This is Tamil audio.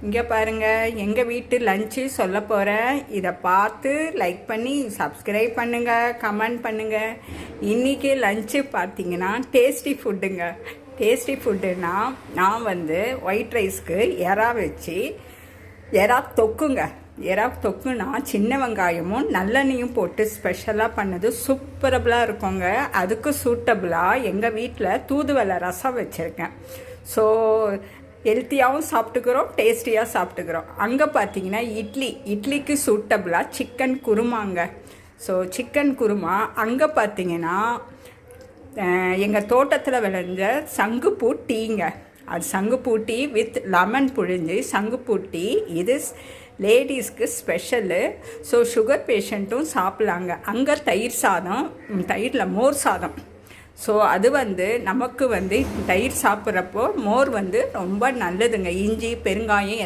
இங்கே பாருங்கள், எங்கள் வீட்டு லஞ்சு சொல்ல போகிறேன். இதை பார்த்து லைக் பண்ணி சப்ஸ்கிரைப் பண்ணுங்கள், கமெண்ட் பண்ணுங்கள். இன்றைக்கி லஞ்சு பார்த்தீங்கன்னா டேஸ்டி ஃபுட்டுங்க. டேஸ்டி ஃபுட்டுன்னா நான் ஒயிட் ரைஸ்க்கு எறா வச்சு எறா தொக்குங்க. எறா தொக்குன்னா சின்ன வெங்காயமும் நல்லெண்ணையும் போட்டு ஸ்பெஷலாக பண்ணது சூப்பரபுளாக இருக்குங்க. அதுக்கு சூட்டபுளாக எங்கள் வீட்டில் தூதுவளை ரசம் வச்சுருக்கேன். ஸோ ஹெல்த்தியாகவும் சாப்பிட்டுக்கிறோம், டேஸ்டியாக சாப்பிட்டுக்கிறோம். அங்கே பார்த்தீங்கன்னா இட்லிக்கு சூட்டபுளாக சிக்கன் குருமாங்க. So chicken kurma. அங்கே பார்த்தீங்கன்னா எங்கள் தோட்டத்தில் விளைஞ்ச சங்குப்பூ டீங்க. அது சங்குப்பூ டீ வித் லெமன் புழிஞ்சு சங்குப்பூ டீ. இது லேடிஸ்க்கு ஸ்பெஷலு. ஸோ சுகர் பேஷண்ட்டும் சாப்பிட்லாங்க. அங்கே தயிர் சாதம், தயிரில் மோர் சாதம். ஸோ அது நமக்கு தயிர் சாப்பிட்றப்போ மோர் ரொம்ப நல்லதுங்க. இஞ்சி பெருங்காயம்